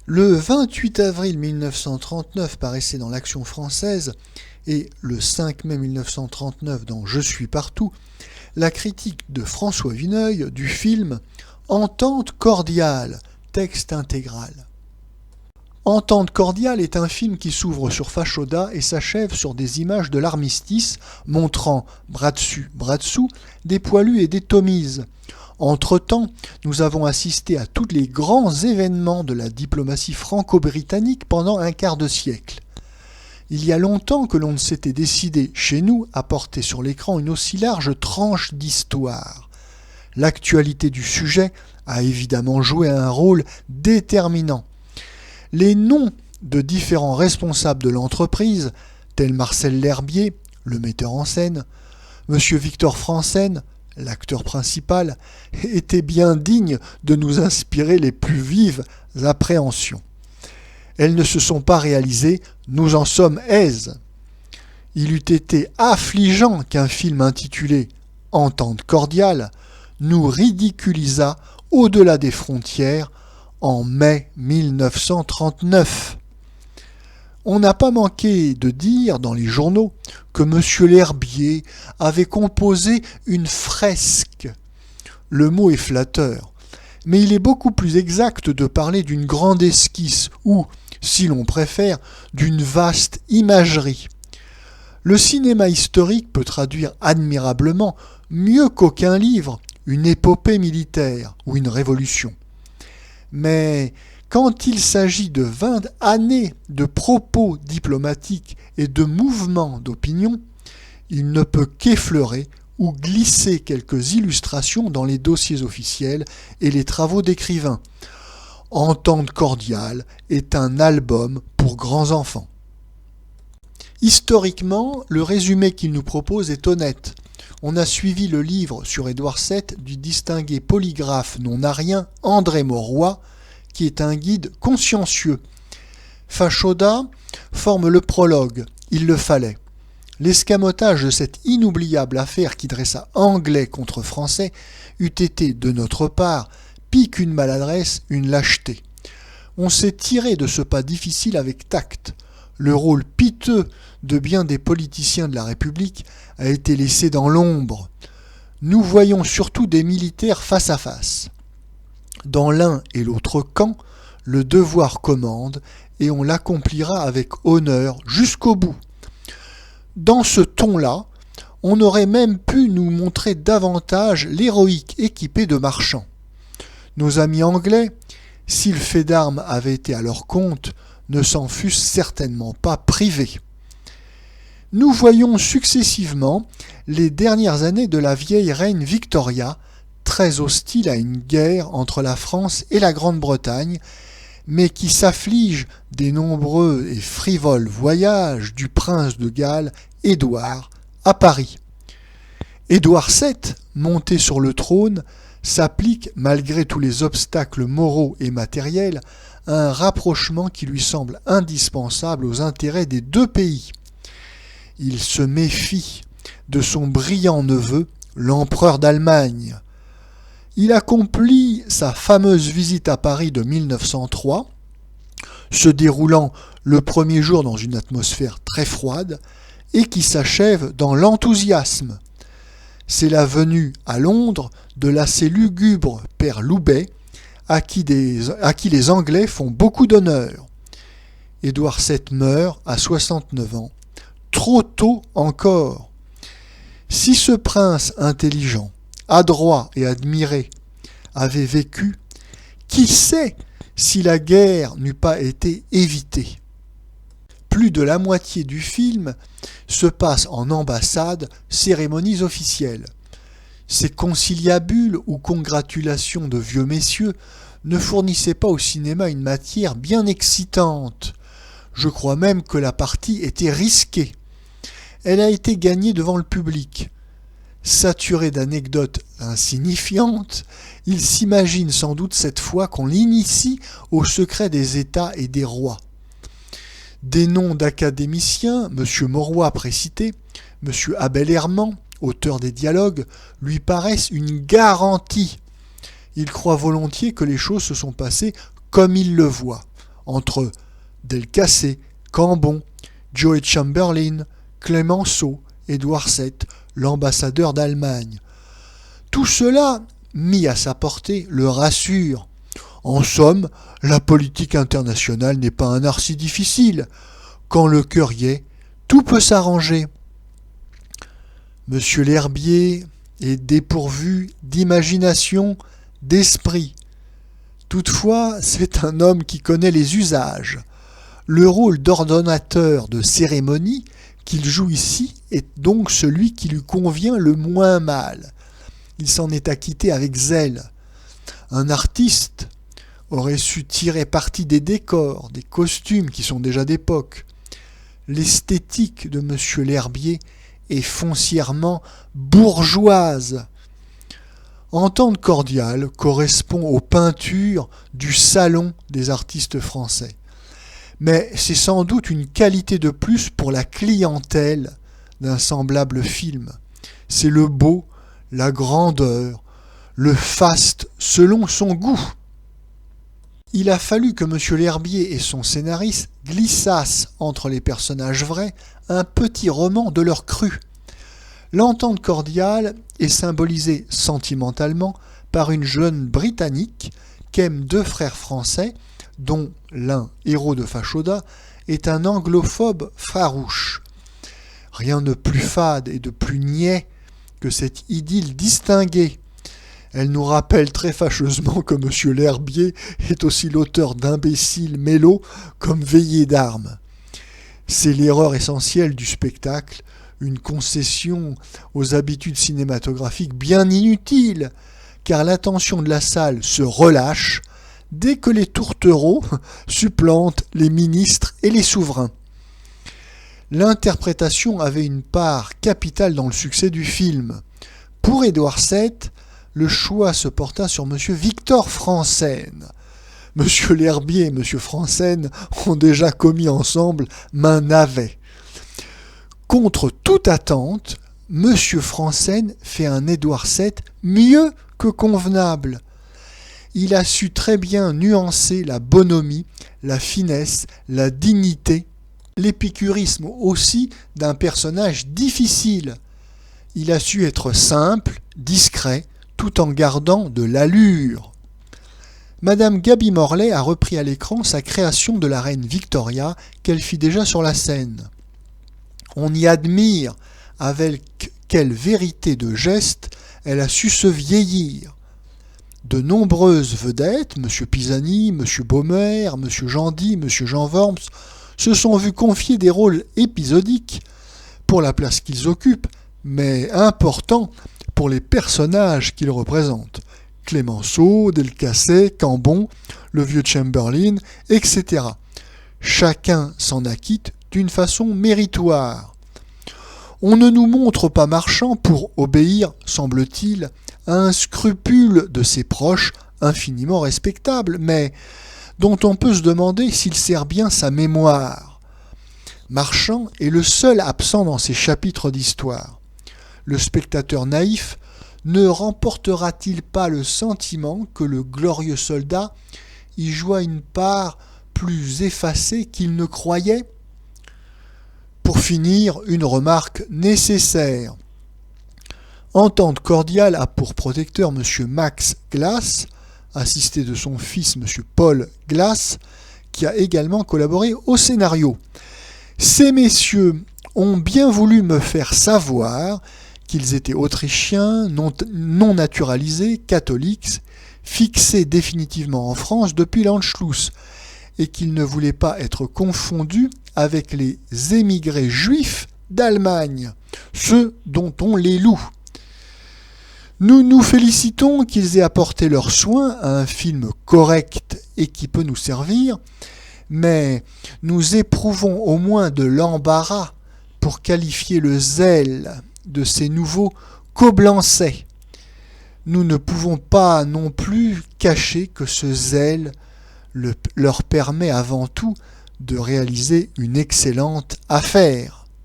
Le 28 avril 1939 paraissait dans l'Action française et le 5 mai 1939 dans Je suis partout, la critique de François Vineuil du film Entente cordiale, texte intégral. Entente cordiale est un film qui s'ouvre sur Fachoda et s'achève sur des images de l'armistice montrant, bras dessus, bras dessous, des poilus et des Tomises. Entre-temps, nous avons assisté à tous les grands événements de la diplomatie franco-britannique pendant un quart de siècle. Il y a longtemps que l'on ne s'était décidé, chez nous, à porter sur l'écran une aussi large tranche d'histoire. L'actualité du sujet a évidemment joué un rôle déterminant. Les noms de différents responsables de l'entreprise, tels Marcel L'Herbier, le metteur en scène, M. Victor Franssen, l'acteur principal, étaient bien dignes de nous inspirer les plus vives appréhensions. Elles ne se sont pas réalisées, nous en sommes aises. Il eût été affligeant qu'un film intitulé « Entente cordiale » nous ridiculisât au-delà des frontières en mai 1939. On n'a pas manqué de dire dans les journaux que M. L'Herbier avait composé une fresque. Le mot est flatteur, mais il est beaucoup plus exact de parler d'une grande esquisse ou, si l'on préfère, d'une vaste imagerie. Le cinéma historique peut traduire admirablement, mieux qu'aucun livre, une épopée militaire ou une révolution. Mais quand il s'agit de 20 années de propos diplomatiques et de mouvements d'opinion, il ne peut qu'effleurer ou glisser quelques illustrations dans les dossiers officiels et les travaux d'écrivains. Entente cordiale est un album pour grands enfants. Historiquement, le résumé qu'il nous propose est honnête. On a suivi le livre sur Édouard VII du distingué polygraphe non-arien André Mauroy, qui est un guide consciencieux. Fachoda forme le prologue, il le fallait. L'escamotage de cette inoubliable affaire qui dressa Anglais contre Français eût été, de notre part, pis qu'une maladresse, une lâcheté. On s'est tiré de ce pas difficile avec tact. Le rôle piteux de bien des politiciens de la République a été laissé dans l'ombre. Nous voyons surtout des militaires face à face. Dans l'un et l'autre camp, le devoir commande et on l'accomplira avec honneur jusqu'au bout. Dans ce ton-là, on aurait même pu nous montrer davantage l'héroïque équipé de marchands. Nos amis anglais, si le fait d'armes avait été à leur compte, ne s'en fussent certainement pas privés. Nous voyons successivement les dernières années de la vieille reine Victoria, très hostile à une guerre entre la France et la Grande-Bretagne, mais qui s'afflige des nombreux et frivoles voyages du prince de Galles, Édouard, à Paris. Édouard VII, monté sur le trône, s'applique, malgré tous les obstacles moraux et matériels, à un rapprochement qui lui semble indispensable aux intérêts des deux pays. Il se méfie de son brillant neveu, l'empereur d'Allemagne. Il accomplit sa fameuse visite à Paris de 1903, se déroulant le premier jour dans une atmosphère très froide et qui s'achève dans l'enthousiasme. C'est la venue à Londres de l'assez lugubre père Loubet, à qui les Anglais font beaucoup d'honneur. Édouard VII meurt à 69 ans, trop tôt encore. Si ce prince intelligent, adroit et admiré, avait vécu, qui sait si la guerre n'eût pas été évitée. Plus de la moitié du film se passe en ambassade, cérémonies officielles. Ces conciliabules ou congratulations de vieux messieurs ne fournissaient pas au cinéma une matière bien excitante. Je crois même que la partie était risquée. Elle a été gagnée devant le public. Saturé d'anecdotes insignifiantes, il s'imagine sans doute cette fois qu'on l'initie au secret des États et des rois. Des noms d'académiciens, M. Mauroy précité, M. Abel Herman, auteur des dialogues, lui paraissent une garantie. Il croit volontiers que les choses se sont passées comme il le voit. entre Delcassé, Cambon, Joe Chamberlain, Clemenceau, Édouard VII, l'ambassadeur d'Allemagne. Tout cela, mis à sa portée, le rassure. En somme, la politique internationale n'est pas un art si difficile. Quand le cœur y est, tout peut s'arranger. Monsieur l'Herbier est dépourvu d'imagination, d'esprit. Toutefois, c'est un homme qui connaît les usages. Le rôle d'ordonnateur de cérémonie qu'il joue ici est donc celui qui lui convient le moins mal. Il s'en est acquitté avec zèle. Un artiste aurait su tirer parti des décors, des costumes qui sont déjà d'époque. L'esthétique de Monsieur l'Herbier est foncièrement bourgeoise. Entente cordiale correspond aux peintures du salon des artistes français. Mais c'est sans doute une qualité de plus pour la clientèle d'un semblable film. C'est le beau, la grandeur, le faste selon son goût. Il a fallu que M. l'Herbier et son scénariste glissassent entre les personnages vrais un petit roman de leur cru. L'entente cordiale est symbolisée sentimentalement par une jeune Britannique qu'aiment deux frères français, dont l'un, héros de Fachoda, est un anglophobe farouche. Rien de plus fade et de plus niais que cette idylle distinguée. Elle nous rappelle très fâcheusement que M. l'Herbier est aussi l'auteur d'imbéciles mélos comme Veillées d'armes. C'est l'erreur essentielle du spectacle, une concession aux habitudes cinématographiques bien inutile, car l'attention de la salle se relâche dès que les tourtereaux supplantent les ministres et les souverains. L'interprétation avait une part capitale dans le succès du film. Pour Édouard VII, le choix se porta sur M. Victor Franssen. M. l'Herbier et M. Franssen ont déjà commis ensemble main navet. Contre toute attente, M. Franssen fait un Édouard VII mieux que convenable. Il a su très bien nuancer la bonhomie, la finesse, la dignité, l'épicurisme aussi d'un personnage difficile. Il a su être simple, discret, tout en gardant de l'allure. Madame Gaby Morley a repris à l'écran sa création de la reine Victoria qu'elle fit déjà sur la scène. On y admire avec quelle vérité de geste elle a su se vieillir. De nombreuses vedettes, M. Pisani, M. Baumer, M. Jandy, M. Jean Worms, se sont vus confier des rôles épisodiques pour la place qu'ils occupent, mais importants pour les personnages qu'ils représentent. Clemenceau, Delcassé, Cambon, le vieux Chamberlain, etc. Chacun s'en acquitte d'une façon méritoire. On ne nous montre pas Marchand pour obéir, semble-t-il, à un scrupule de ses proches infiniment respectable, mais dont on peut se demander s'il sert bien sa mémoire. Marchand est le seul absent dans ces chapitres d'histoire. Le spectateur naïf ne remportera-t-il pas le sentiment que le glorieux soldat y joua une part plus effacée qu'il ne croyait ? Pour finir, une remarque nécessaire. Entente cordiale a pour protecteur M. Max Glass, assisté de son fils M. Paul Glass, qui a également collaboré au scénario. Ces messieurs ont bien voulu me faire savoir qu'ils étaient autrichiens, non naturalisés, catholiques, fixés définitivement en France depuis l'Anschluss, et qu'ils ne voulaient pas être confondus avec les émigrés juifs d'Allemagne, ceux dont on les loue. Nous nous félicitons qu'ils aient apporté leurs soins à un film correct et qui peut nous servir, mais nous éprouvons au moins de l'embarras pour qualifier le zèle de ces nouveaux Coblençais. Nous ne pouvons pas non plus cacher que ce zèle leur permet avant tout de réaliser une excellente affaire.